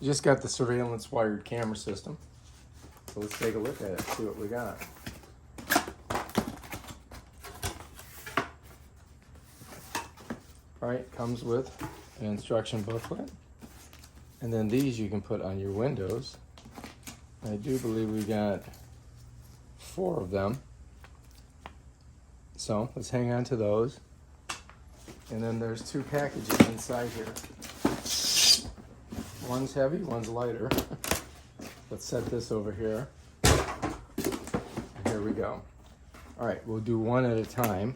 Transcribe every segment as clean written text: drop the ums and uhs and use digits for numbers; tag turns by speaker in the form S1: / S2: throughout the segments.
S1: You just got the surveillance wired camera system. So let's take a look at it, see what we got. All right, comes with an instruction booklet. And then these you can put on your windows. I do believe we got 4 of them. So let's hang on to those. And then there's 2 packages inside here. One's heavy, one's lighter. Let's set this over here. Here we go. All right, we'll do one at a time.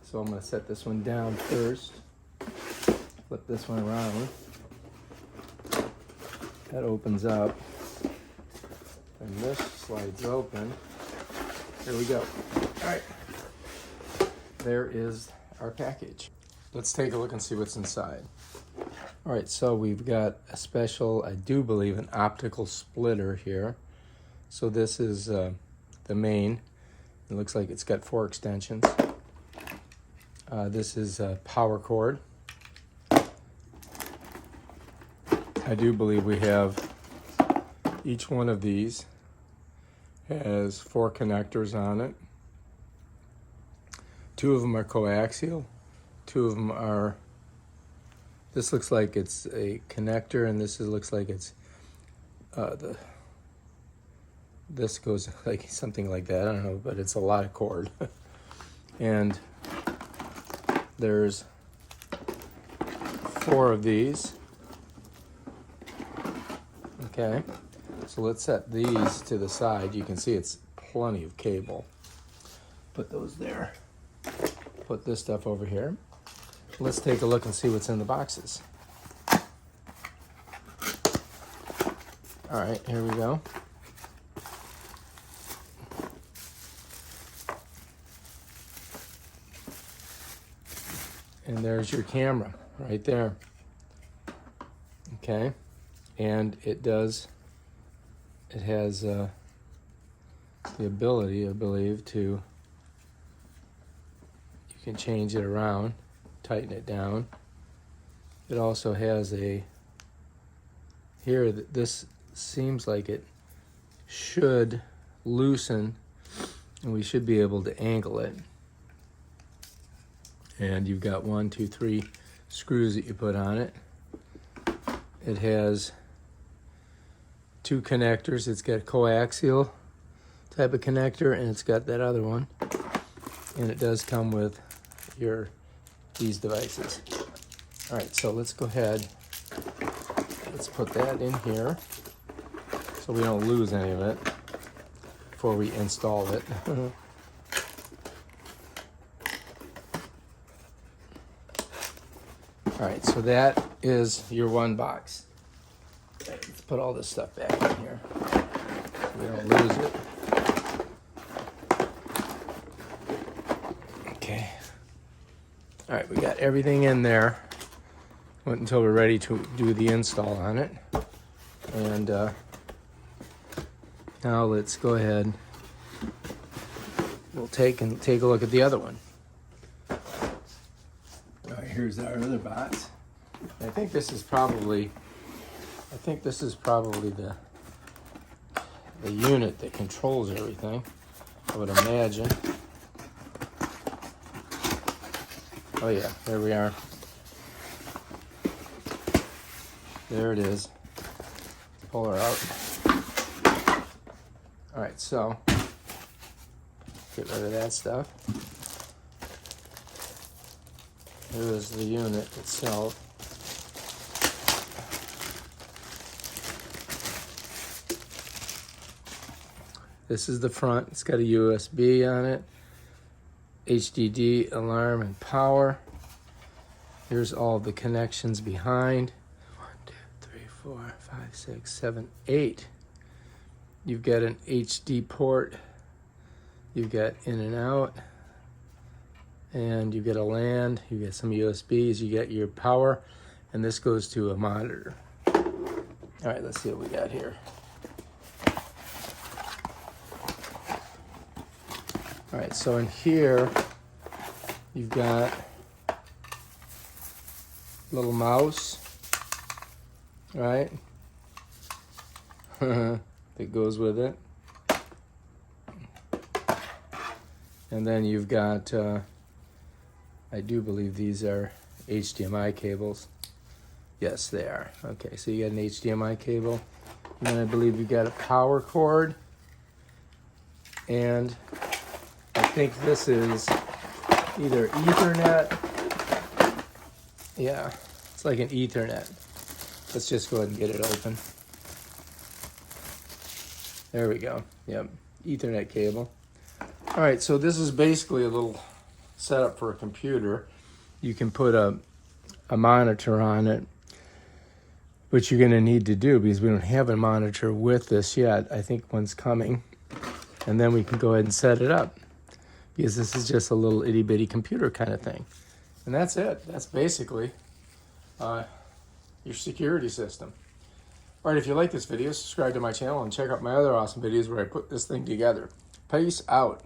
S1: So I'm gonna set this one down first. Flip this one around. That opens up. And this slides open. Here we go. All right. There is our package. Let's take a look and see what's inside. All right, so we've got a special, I do believe, an optical splitter here. So this is the main. It looks like it's got 4 extensions. This is a power cord. I do believe we have each one of these has 4 connectors on it. 2 of them are coaxial. 2 of them are, this looks like it's a connector, and this looks like it's this goes like something like that. I don't know, but it's a lot of cord. And there's 4 of these. Okay, so let's set these to the side. You can see it's plenty of cable. Put those there. Put this stuff over here. Let's take a look and see what's in the boxes. All right, here we go. And there's your camera right there. Okay, and it has the ability, I believe, to, you can change it around, tighten it down. It also has a, here, this seems like it should loosen, and we should be able to angle it. And you've got 1, 2, 3 screws that you put on it. It has 2 connectors. It's got coaxial type of connector, and it's got that other one. And it does come with these devices. All right, so let's go ahead. Let's put that in here so we don't lose any of it before we install it. All right, so that is your one box. Okay, let's put all this stuff back in here so we don't lose it. Okay. All right, we got everything in there. Wait until we're ready to do the install on it. And now let's go ahead. We'll take a look at the other one. All right, here's our other box. I think this is probably the unit that controls everything, I would imagine. Oh yeah, there we are. There it is. Pull her out. All right, so get rid of that stuff. Here is the unit itself. This is the front. It's got a USB on it, HDD, alarm, and power. Here's all the connections behind. 1, 2, 3, 4, 5, 6, 7, 8. You've got an HD port. You've got in and out. And you get a LAN, you get some USBs, you get your power, and this goes to a monitor. All right, let's see what we got here. All right, so in here, you've got a little mouse, right? that goes with it. And then you've got, I do believe these are HDMI cables. Yes, they are. Okay, so you got an HDMI cable. And then I believe you got a power cord. And I think this is either Ethernet. Yeah, it's like an Ethernet. Let's just go ahead and get it open. There we go. Yep, Ethernet cable. All right, so this is basically a little setup for a computer. You can put a monitor on it, which you're gonna need to do because we don't have a monitor with this yet. I think one's coming. And then we can go ahead and set it up because this is just a little itty bitty computer kind of thing. And that's it. That's basically your security system. All right, if you like this video, subscribe to my channel and check out my other awesome videos where I put this thing together. Peace out.